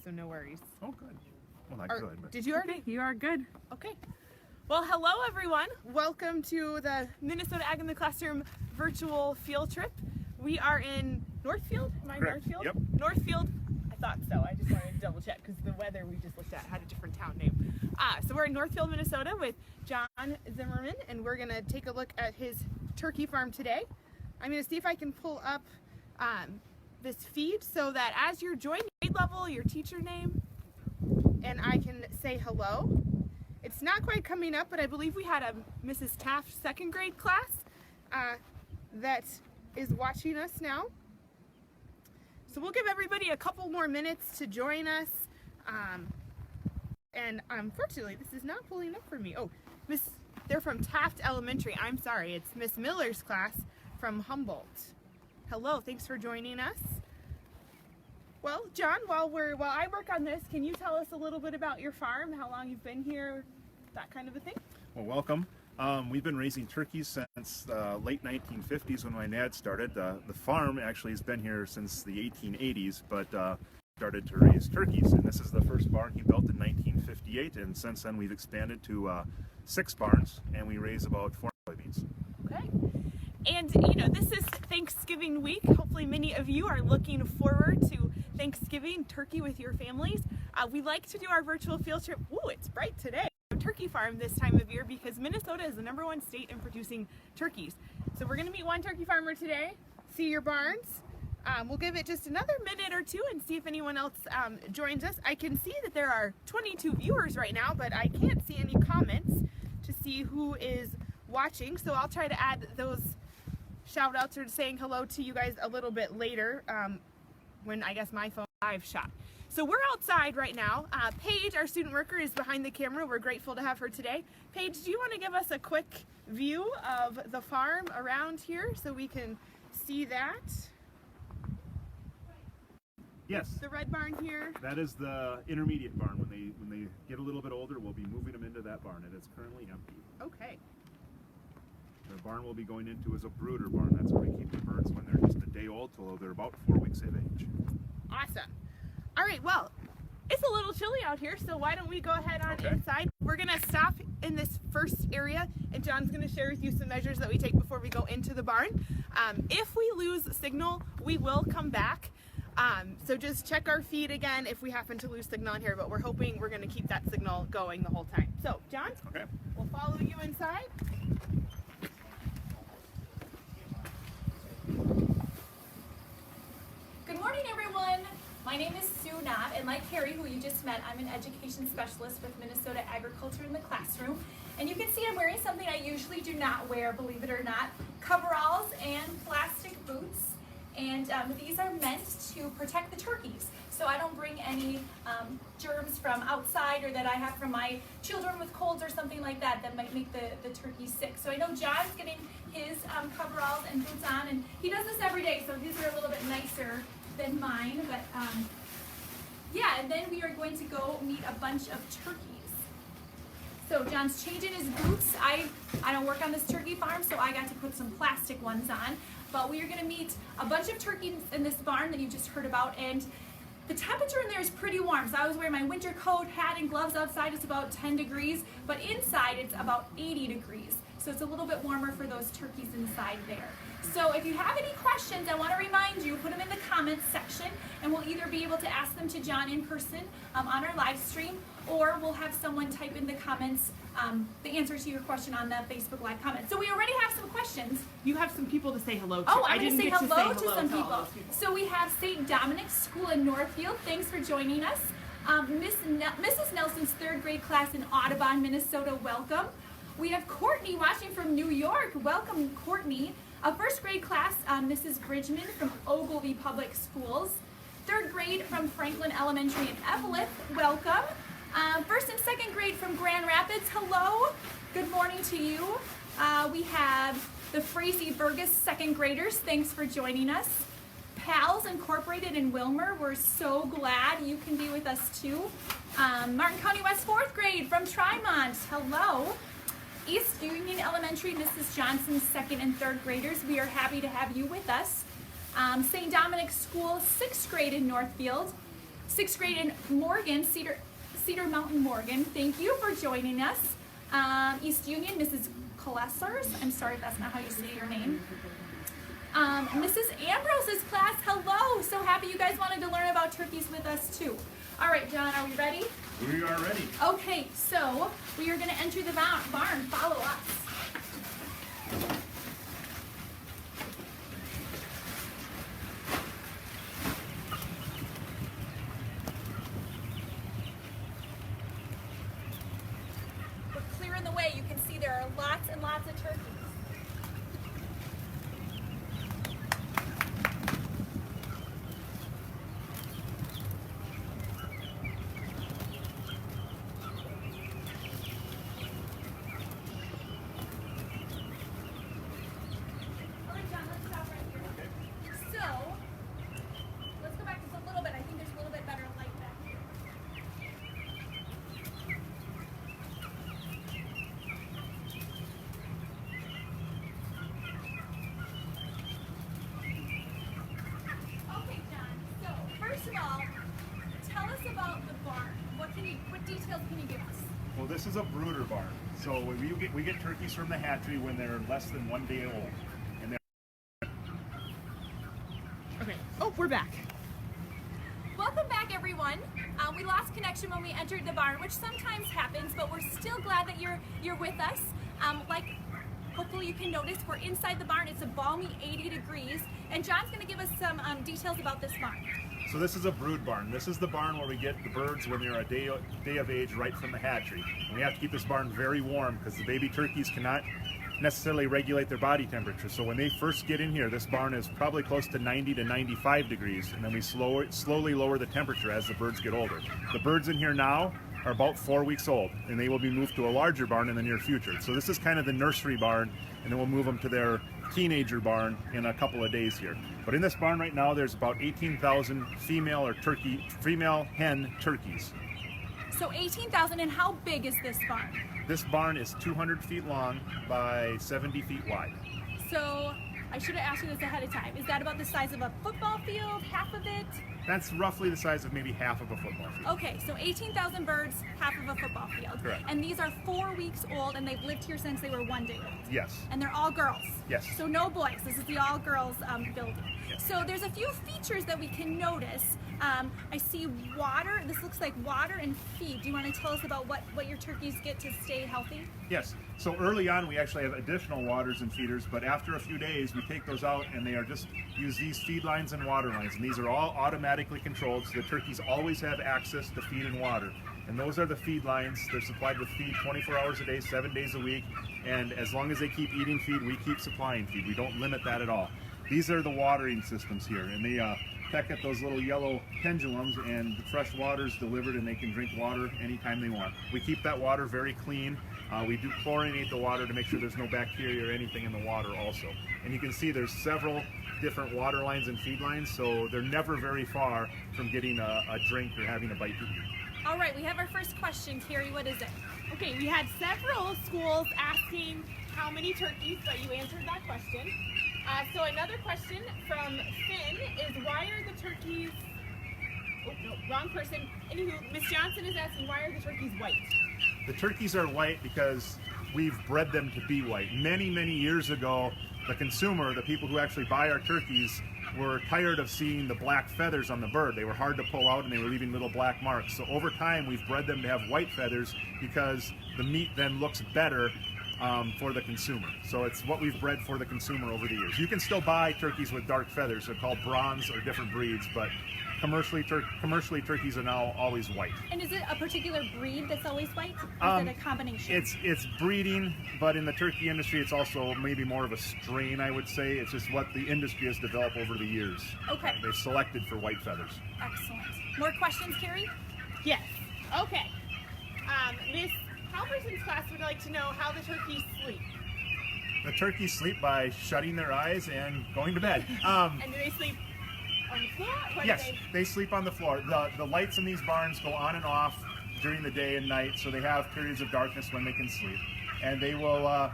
so no worries. Oh, good. Well, not good, but... Did you already? Okay, you are good. Okay. Well, hello everyone. Welcome to the Minnesota Ag in the Classroom virtual field trip. We are in Northfield. Am I in Correct. Northfield? Yep. Northfield. I thought so. I just wanted to double check because the weather we just looked at had a different town name. So we're in Northfield, Minnesota with John Zimmerman, and we're gonna take a look at his turkey farm today. I'm gonna see if I can pull up this feed so that as you're joining grade level, your teacher name, and I can say hello. It's not quite coming up, but I believe we had a Mrs. Taft second grade class that is watching us now. So we'll give everybody a couple more minutes to join us. And unfortunately, this is not pulling up for me. Oh, they're from Taft Elementary. I'm sorry, it's Miss Miller's class from Humboldt. Hello, thanks for joining us. Well, John, while I work on this, can you tell us a little bit about your farm, how long you've been here, that kind of a thing? Well, welcome. We've been raising turkeys since the late 1950s when my dad started. The farm actually has been here since the 1880s, but started to raise turkeys. And this is the first barn he built in 1958, and since then we've expanded to 6 barns, and we raise about 4 soybeans. Okay. And you know, this is Thanksgiving week. Hopefully many of you are looking forward to Thanksgiving turkey with your families. We like to do our virtual field trip. Ooh, it's bright today. Turkey farm this time of year because Minnesota is the #1 state in producing turkeys. So we're going to meet one turkey farmer today, see your barns. We'll give it just another minute or two and see if anyone else joins us. I can see that there are 22 viewers right now, but I can't see any comments to see who is watching. So I'll try to add those shout outs or saying hello to you guys a little bit later when I guess my phone live shot. So we're outside right now. Paige, our student worker, is behind the camera. We're grateful to have her today. Paige, do you want to give us a quick view of the farm around here so we can see that? Yes. The red barn here. That is the intermediate barn. When they get a little bit older, we'll be moving them into that barn. It is currently empty. Okay. The barn we'll be going into is a brooder barn. That's where we keep the birds when they're just a day old till they're about 4 weeks of age. Awesome. All right, well, it's a little chilly out here, so why don't we go ahead on inside. We're gonna stop in this first area, and John's gonna share with you some measures that we take before we go into the barn. If we lose signal, we will come back. So just check our feed again if we happen to lose signal in here, but we're hoping we're gonna keep that signal going the whole time. So, John, we'll follow you inside. Good morning, everyone. My name is Sue Knott, and like Carrie, who you just met, I'm an education specialist with Minnesota Agriculture in the Classroom. And you can see I'm wearing something I usually do not wear, believe it or not, coveralls and plastic boots. And these are meant to protect the turkeys. So I don't bring any germs from outside or that I have from my children with colds or something like that that might make the turkeys sick. So I know John's getting his coveralls and boots on, and he does this every day, so these are a little bit nicer than mine, but yeah, and then we are going to go meet a bunch of turkeys. So John's changing his boots. I don't work on this turkey farm, so I got to put some plastic ones on, but we are going to meet a bunch of turkeys in this barn that you just heard about, and the temperature in there is pretty warm. So I was wearing my winter coat, hat, and gloves. Outside it's about 10 degrees, but inside it's about 80 degrees. So it's a little bit warmer for those turkeys inside there. So if you have any questions, I want to remind you, put them in the comments section, and we'll either be able to ask them to John in person on our live stream, or we'll have someone type in the comments the answer to your question on the Facebook Live comment. So we already have some questions. You have some people to say hello to. Oh, I'm going to say get hello to some to all people. those people. So we have St. Dominic's School in Northfield. Thanks for joining us. Mrs. Nelson's 3rd grade class in Audubon, Minnesota. Welcome. We have Courtney watching from New York. Welcome, Courtney. A 1st grade class, Mrs. Bridgman from Ogilvy Public Schools. 3rd grade from Franklin Elementary in Evelyn. Welcome. 1st and 2nd grade from Grand Rapids. Hello. Good morning to you. We have the Frazee Burgess 2nd graders. Thanks for joining us. Pals Incorporated in Wilmer. We're so glad you can be with us too. Martin County West 4th grade from Trimont. Hello. East Union Elementary, Mrs. Johnson's 2nd and 3rd graders. We are happy to have you with us. St. Dominic's School, 6th grade in Northfield. 6th grade in Morgan, Cedar Mountain, Morgan. Thank you for joining us. East Union, Mrs. Colessars. I'm sorry if that's not how you say your name. Mrs. Ambrose's class, hello. So happy you guys wanted to learn about turkeys with us too. All right, John, are we ready? We are ready. Okay, so we are going to enter the barn. Follow us. We're clearing the way. You can see there are lots and lots of turkeys. What details can you give us? Well, this is a brooder barn. So we get turkeys from the hatchery when they're less than 1 day old. And Okay. Oh, we're back. Welcome back, everyone. We lost connection when we entered the barn, which sometimes happens, but we're still glad that you're with us. Hopefully you can notice we're inside the barn. It's a balmy 80 degrees, and John's going to give us some details about this barn. So this is a brood barn. This is the barn where we get the birds when they're a day of age right from the hatchery. And we have to keep this barn very warm because the baby turkeys cannot necessarily regulate their body temperature. So when they first get in here, this barn is probably close to 90 to 95 degrees, and then we slowly lower the temperature as the birds get older. The birds in here now are about 4 weeks old, and they will be moved to a larger barn in the near future. So this is kind of the nursery barn, and then we'll move them to their teenager barn in a couple of days here. But in this barn right now, there's about 18,000 female hen turkeys. So 18,000, and how big is this barn? This barn is 200 feet long by 70 feet wide. So I should have asked you this ahead of time. Is that about the size of a football field, half of it? That's roughly the size of maybe half of a football field. Okay, so 18,000 birds, half of a football field. Correct. And these are 4 weeks old, and they've lived here since they were 1 day old. Yes. And they're all girls. Yes. So no boys. This is the all girls building. Yes. So there's a few features that we can notice. I see water. This looks like water and feed. Do you want to tell us about what your turkeys get to stay healthy? Yes. So early on, we actually have additional waters and feeders, but after a few days, we take those out, and they are just use these feed lines and water lines, and these are all automatically controlled, so the turkeys always have access to feed and water. And those are the feed lines. They're supplied with feed 24 hours a day, 7 days a week, and as long as they keep eating feed, we keep supplying feed. We don't limit that at all. These are the watering systems here, and they peck at those little yellow pendulums, and the fresh water is delivered, and they can drink water anytime they want. We keep that water very clean. We do chlorinate the water to make sure there's no bacteria or anything in the water also. And you can see there's several different water lines and feed lines, so they're never very far from getting a drink or having a bite to eat. All right, we have our first question. Carrie, what is it? Okay, we had several schools asking how many turkeys, but you answered that question. So another question from Finn is, why are the turkeys, oh no, wrong person. Anywho, Miss Johnson is asking, why are the turkeys white? The turkeys are white because we've bred them to be white. Many, many years ago, the consumer, the people who actually buy our turkeys, were tired of seeing the black feathers on the bird. They were hard to pull out, and they were leaving little black marks. So over time, we've bred them to have white feathers because the meat then looks better for the consumer. So it's what we've bred for the consumer over the years. You can still buy turkeys with dark feathers. They're called bronze or different breeds, but commercially turkeys are now always white. And is it a particular breed that's always white, or is it a combination? It's breeding, but in the turkey industry, it's also maybe more of a strain, I would say. It's just what the industry has developed over the years. Okay. They've selected for white feathers. Excellent. More questions, Carrie? Yes. Okay. Miss Halverson's class would like to know how the turkeys sleep. The turkeys sleep by shutting their eyes and going to bed. And do they sleep on the floor? What Yes, do they sleep on the floor. The lights in these barns go on and off during the day and night, so they have periods of darkness when they can sleep. And they will,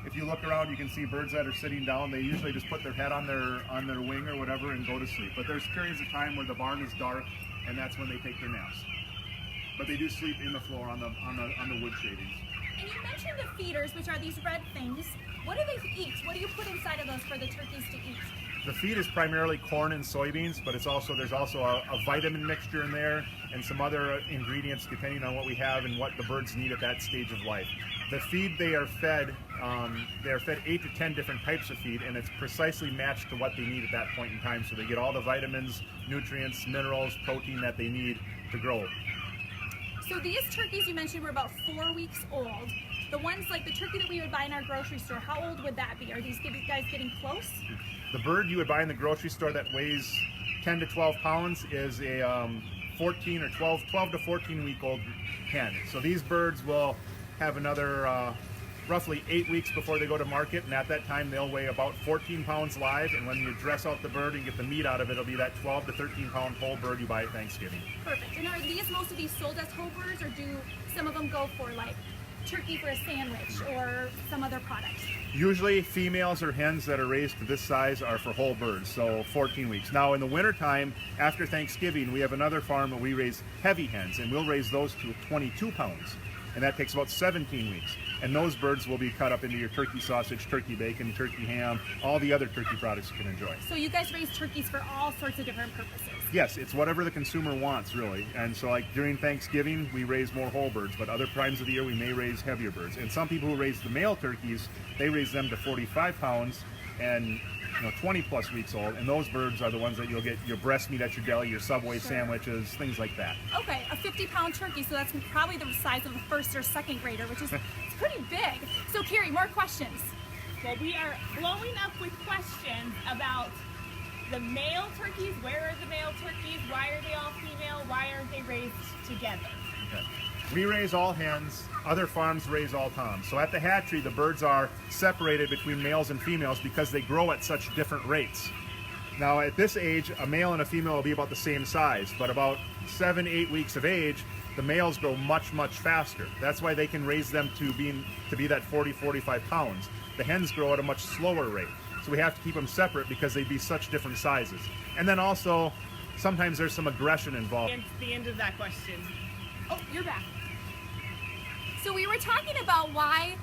if you look around, you can see birds that are sitting down. They usually just put their head on their wing or whatever and go to sleep. But there's periods of time where the barn is dark, and that's when they take their naps. But they do sleep in the floor on the wood shavings. And you mentioned the feeders, which are these red things. What do they eat? What do you put inside of those for the turkeys to eat? The feed is primarily corn and soybeans, but there's also a vitamin mixture in there and some other ingredients depending on what we have and what the birds need at that stage of life. The feed they are fed 8 to 10 different types of feed, and it's precisely matched to what they need at that point in time. So they get all the vitamins, nutrients, minerals, protein that they need to grow. So these turkeys you mentioned were about 4 weeks old. The ones like the turkey that we would buy in our grocery store, how old would that be? Are these guys getting close? The bird you would buy in the grocery store that weighs 10 to 12 pounds is a 14 or 12 to 14 week old hen. So these birds will have another roughly 8 weeks before they go to market, and at that time they'll weigh about 14 pounds live, and when you dress out the bird and get the meat out of it, it'll be that 12 to 13 pound whole bird you buy at Thanksgiving. Perfect. And are most of these sold as whole birds, or do some of them go for like turkey for a sandwich or some other product? Usually females or hens that are raised to this size are for whole birds, so 14 weeks. Now in the wintertime, after Thanksgiving, we have another farm where we raise heavy hens, and we'll raise those to 22 pounds. And that takes about 17 weeks. And those birds will be cut up into your turkey sausage, turkey bacon, turkey ham, all the other turkey products you can enjoy. So you guys raise turkeys for all sorts of different purposes? Yes, it's whatever the consumer wants, really. And so like during Thanksgiving, we raise more whole birds, but other times of the year we may raise heavier birds. And some people who raise the male turkeys, they raise them to 45 pounds and 20 plus weeks old, and those birds are the ones that you'll get your breast meat at your deli, your Subway sandwiches, things like that. Okay, a 50-pound turkey, so that's probably the size of a first or second grader, which is it's pretty big. So Carrie, more questions. Well, we are blowing up with questions about the male turkeys. Where are the male turkeys? Why are they all female? Why aren't they raised together? Okay. We raise all hens, other farms raise all toms. So at the hatchery, the birds are separated between males and females because they grow at such different rates. Now at this age, a male and a female will be about the same size, but about 7-8 weeks of age, the males grow much, much faster. That's why they can raise them to be that 40-45 pounds. The hens grow at a much slower rate. So we have to keep them separate because they'd be such different sizes. And then also, sometimes there's some aggression involved. And the end of that question. Oh, you're back. So we were talking about why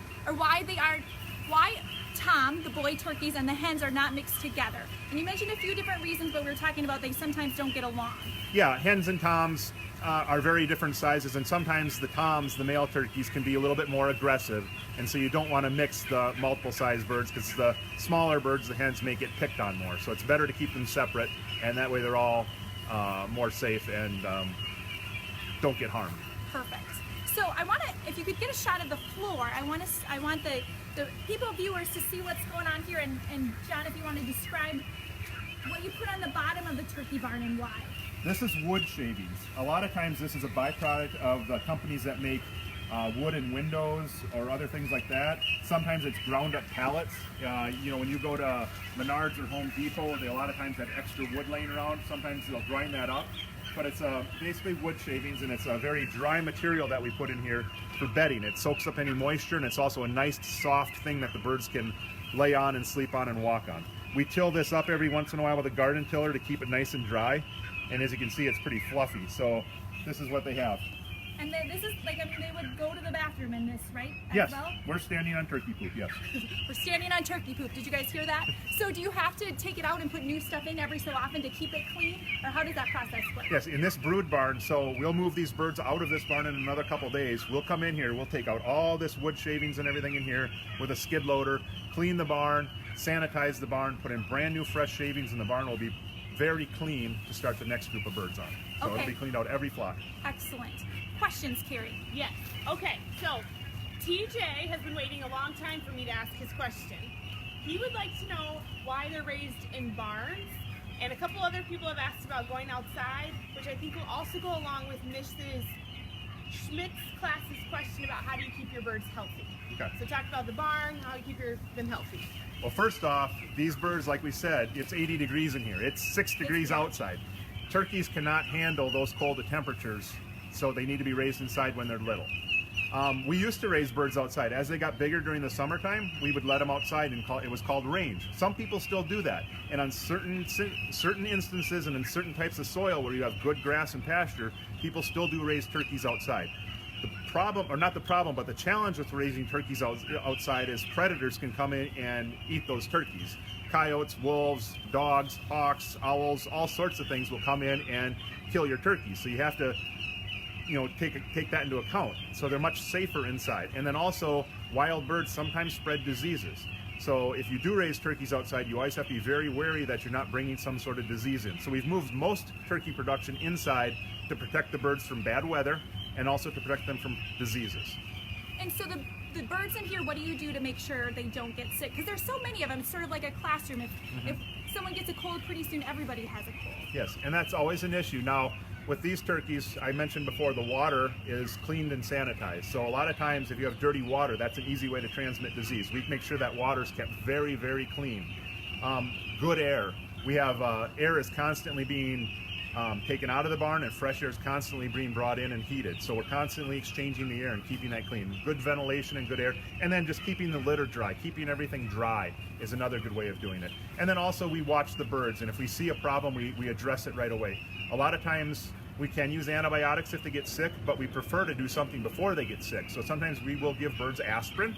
Tom, the boy turkeys, and the hens are not mixed together. And you mentioned a few different reasons, but we were talking about they sometimes don't get along. Yeah, hens and toms are very different sizes, and sometimes the toms, the male turkeys, can be a little bit more aggressive, and so you don't want to mix the multiple size birds because the smaller birds, the hens, may get picked on more. So it's better to keep them separate, and that way they're all more safe and don't get harmed. Perfect. So I want to, if you could get a shot of the floor, I want the people, viewers, to see what's going on here. And John, if you want to describe what you put on the bottom of the turkey barn and why. This is wood shavings. A lot of times this is a byproduct of the companies that make wood and windows or other things like that. Sometimes it's ground up pallets. When you go to Menards or Home Depot, they a lot of times have extra wood laying around. Sometimes they'll grind that up. But it's basically wood shavings, and it's a very dry material that we put in here for bedding. It soaks up any moisture, and it's also a nice soft thing that the birds can lay on and sleep on and walk on. We till this up every once in a while with a garden tiller to keep it nice and dry, and as you can see, it's pretty fluffy. So this is what they have. And then this is like, they would go to the bathroom in this, right? Yes, well? we're standing on turkey poop, yes. We're standing on turkey poop. Did you guys hear that? So do you have to take it out and put new stuff in every so often to keep it clean? Or how does that process work? Yes, in this brood barn, so we'll move these birds out of this barn in another couple days. We'll come in here, we'll take out all this wood shavings and everything in here with a skid loader, clean the barn, sanitize the barn, put in brand new fresh shavings, and the barn will be very clean to start the next group of birds on. So Okay. it'll be cleaned out every flock. Excellent. Questions, Carrie? Yes. Okay, so TJ has been waiting a long time for me to ask his question. He would like to know why they're raised in barns, and a couple other people have asked about going outside, which I think will also go along with Mrs. Schmidt's class's question about how do you keep your birds healthy. Okay. So talk about the barn, how you keep them healthy. Well, first off, these birds, like we said, it's 80 degrees in here. It's 6 degrees outside. Turkeys cannot handle those cold temperatures, so they need to be raised inside when they're little. We used to raise birds outside. As they got bigger during the summertime, we would let them outside, and it was called range. Some people still do that, and on certain instances and in certain types of soil where you have good grass and pasture, people still do raise turkeys outside. The problem, or not the problem, but the challenge with raising turkeys outside is predators can come in and eat those turkeys. Coyotes, wolves, dogs, hawks, owls, all sorts of things will come in and kill your turkeys. So you have to take that into account. So they're much safer inside. And then also, wild birds sometimes spread diseases. So if you do raise turkeys outside, you always have to be very wary that you're not bringing some sort of disease in. So we've moved most turkey production inside to protect the birds from bad weather and also to protect them from diseases. And so the birds in here, what do you do to make sure they don't get sick? Because there's so many of them. It's sort of like a classroom. If someone gets a cold, pretty soon everybody has a cold. Yes, and that's always an issue. Now, with these turkeys, I mentioned before, the water is cleaned and sanitized. So a lot of times if you have dirty water, that's an easy way to transmit disease. We make sure that water is kept very, very clean. Good air. We have air is constantly being taken out of the barn, and fresh air is constantly being brought in and heated. So we're constantly exchanging the air and keeping that clean. Good ventilation and good air. And then just keeping the litter dry, keeping everything dry is another good way of doing it. And then also we watch the birds, and if we see a problem, we address it right away. A lot of times we can use antibiotics if they get sick, but we prefer to do something before they get sick. So sometimes we will give birds aspirin.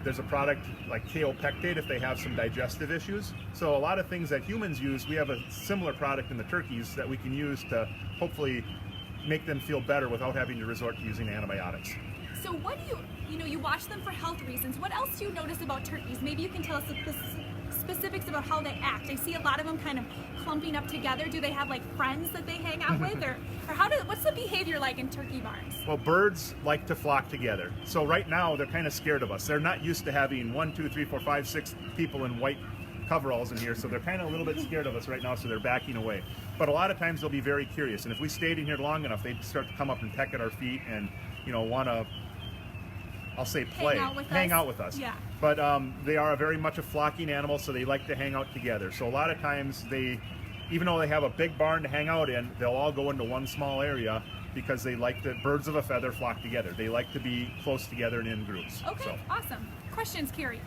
There's a product like kaopectate if they have some digestive issues. So a lot of things that humans use, we have a similar product in the turkeys that we can use to hopefully make them feel better without having to resort to using antibiotics. So what do you watch them for health reasons. What else do you notice about turkeys? Maybe you can tell us the specifics about how they act. I see a lot of them kind of clumping up together. Do they have like friends that they hang out with, or what's the behavior like in turkey barns? Well, birds like to flock together. So right now they're kind of scared of us. They're not used to having 1, 2, 3, 4, 5, 6 people in white coveralls in here, so they're kind of a little bit scared of us right now, so they're backing away. But a lot of times they'll be very curious, and if we stayed in here long enough, they'd start to come up and peck at our feet and want to, I'll say, play, hang out with us. Yeah. But they are very much a flocking animal, so they like to hang out together. So a lot of times even though they have a big barn to hang out in, they'll all go into one small area because they like the birds of a feather flock together. They like to be close together and in groups. Okay, awesome. Questions, Carrie?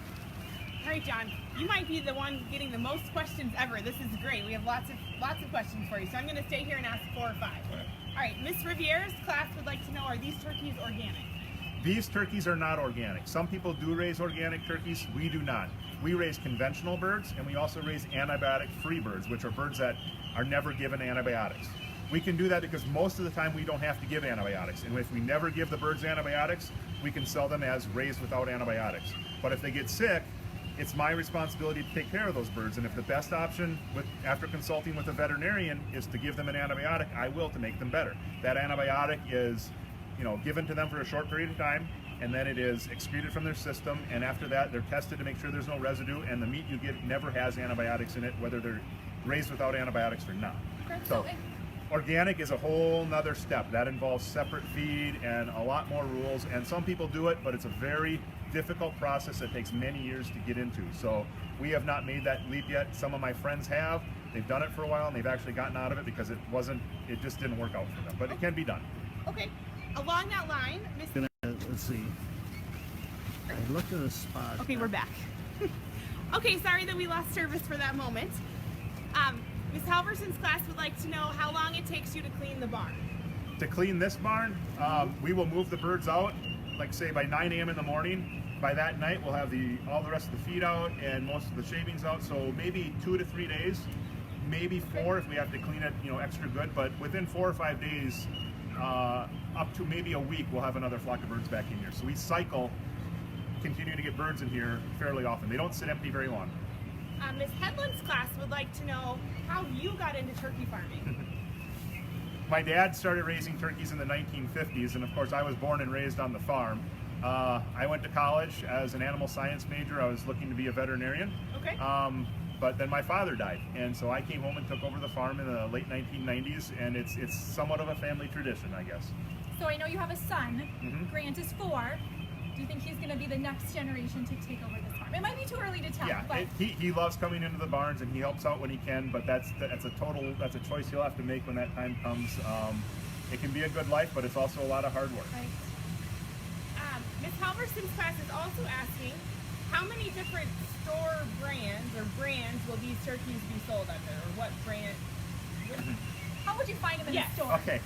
All right, John, you might be the one getting the most questions ever. This is great. We have lots of questions for you. So I'm going to stay here and ask 4 or 5. All right, Miss Riviere's class would like to know, are these turkeys organic? These turkeys are not organic. Some people do raise organic turkeys. We do not. We raise conventional birds, and we also raise antibiotic-free birds, which are birds that are never given antibiotics. We can do that because most of the time we don't have to give antibiotics. And if we never give the birds antibiotics, we can sell them as raised without antibiotics. But if they get sick, it's my responsibility to take care of those birds. And if the best option, after consulting with a veterinarian, is to give them an antibiotic, I will, to make them better. That antibiotic is given to them for a short period of time, and then it is excreted from their system, and after that they're tested to make sure there's no residue, and the meat you get never has antibiotics in it, whether they're raised without antibiotics or not. Okay. So organic is a whole nother step. That involves separate feed and a lot more rules, and some people do it, but it's a very difficult process that takes many years to get into. So we have not made that leap yet. Some of my friends have. They've done it for a while, and they've actually gotten out of it because it just didn't work out for them, but it can be done. Okay. Along that line, Miss... Let's see. I looked at a spot. Okay, we're back. Okay, sorry that we lost service for that moment. Miss Halverson's class would like to know how long it takes you to clean the barn. To clean this barn, we will move the birds out, like say by 9 a.m. in the morning. By that night, we'll have all the rest of the feed out and most of the shavings out. So maybe 2 to 3 days, maybe 4 if we have to clean it, extra good. But within 4 or 5 days, up to maybe a week, we'll have another flock of birds back in here. So we continue to get birds in here fairly often. They don't sit empty very long. Ms. Headland's class would like to know how you got into turkey farming. My dad started raising turkeys in the 1950s, and of course I was born and raised on the farm. I went to college as an animal science major. I was looking to be a veterinarian. Okay. But then my father died, and so I came home and took over the farm in the late 1990s, and it's somewhat of a family tradition, I guess. So I know you have a son. Grant is 4. Do you think he's going to be the next generation to take over this farm? It might be too early to tell. Yeah, but he loves coming into the barns, and he helps out when he can, but that's a choice he'll have to make when that time comes. It can be a good life, but it's also a lot of hard work. Right. Miss Halverson's class is also asking, how many different store brands or brands will these turkeys be sold under, or what brand? How would you find them in Yes. the store? Okay.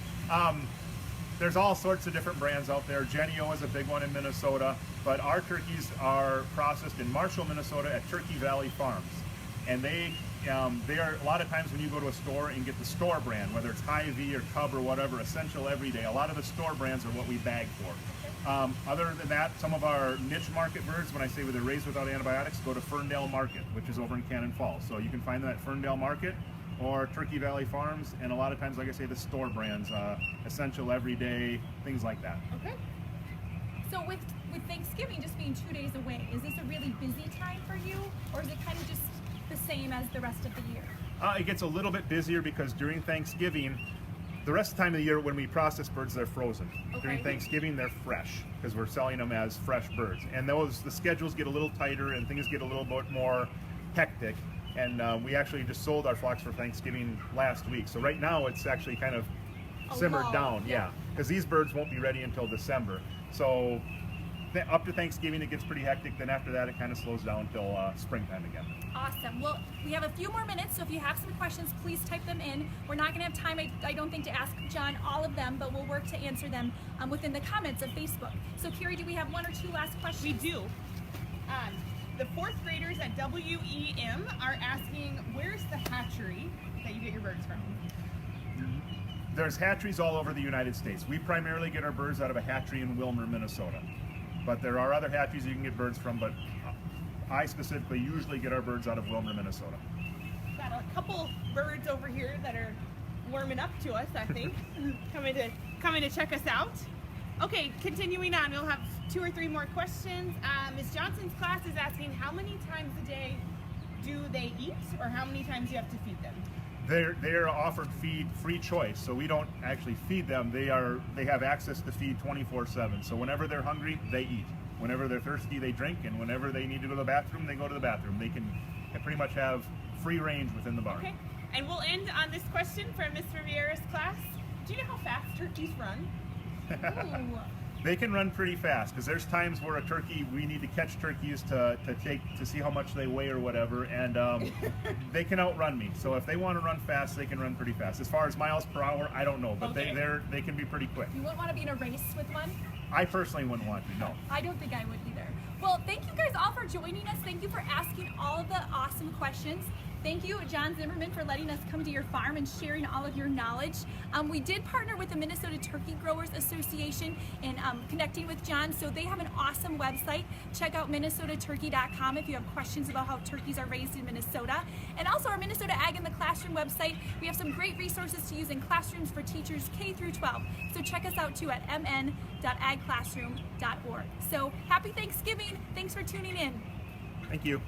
There's all sorts of different brands out there. Genio is a big one in Minnesota, but our turkeys are processed in Marshall, Minnesota at Turkey Valley Farms. And they are, a lot of times when you go to a store and get the store brand, whether it's Hy-Vee or Cub or whatever, Essential Everyday, a lot of the store brands are what we bag for. Other than that, some of our niche market birds, when I say they're raised without antibiotics, go to Ferndale Market, which is over in Cannon Falls. So you can find them at Ferndale Market or Turkey Valley Farms, and a lot of times, like I say, the store brands, Essential Everyday, things like that. Okay. So with Thanksgiving just being 2 days away, is this a really busy time for you, or is it kind of just the same as the rest of the year? It gets a little bit busier because during Thanksgiving, the rest of the time of the year when we process birds, they're frozen. Okay. During Thanksgiving, they're fresh because we're selling them as fresh birds. And the schedules get a little tighter and things get a little bit more hectic. And we actually just sold our flocks for Thanksgiving last week. So right now it's actually kind of simmered lull, down, yeah. because these birds won't be ready until December. So up to Thanksgiving it gets pretty hectic. Then after that it kind of slows down until springtime again. Awesome. Well, we have a few more minutes, so if you have some questions, please type them in. We're not going to have time, I don't think, to ask John all of them, but we'll work to answer them within the comments of Facebook. So, Carrie, do we have one or two last questions? We do. The fourth graders at WEM are asking, where's the hatchery that you get your birds from? There's hatcheries all over the United States. We primarily get our birds out of a hatchery in Wilmer, Minnesota. But there are other hatcheries you can get birds from, but I specifically usually get our birds out of Wilmer, Minnesota. Got a couple birds over here that are warming up to us, I think, coming to check us out. Okay, continuing on, we'll have 2 or 3 more questions. Ms. Johnson's class is asking, how many times a day do they eat, or how many times you have to feed them? They're offered feed free choice, so we don't actually feed them. They have access to feed 24/7. So whenever they're hungry, they eat. Whenever they're thirsty, they drink, and whenever they need to go to the bathroom, they go to the bathroom. They can pretty much have free range within the barn. Okay, and we'll end on this question from Ms. Riviera's class. Do you know how fast turkeys run? Ooh. They can run pretty fast because there's times where a turkey, we need to catch turkeys to see how much they weigh or whatever, and they can outrun me. So if they want to run fast, they can run pretty fast. As far as miles per hour, I don't know, but Okay. they can be pretty quick. You wouldn't want to be in a race with one? I personally wouldn't want to, no. I don't think I would either. Well, thank you guys all for joining us. Thank you for asking all of the awesome questions. Thank you, John Zimmerman, for letting us come to your farm and sharing all of your knowledge. We did partner with the Minnesota Turkey Growers Association in connecting with John, so they have an awesome website. Check out minnesotaturkey.com if you have questions about how turkeys are raised in Minnesota. And also our Minnesota Ag in the Classroom website. We have some great resources to use in classrooms for teachers K through 12. So check us out too at mn.agclassroom.org. So happy Thanksgiving. Thanks for tuning in. Thank you.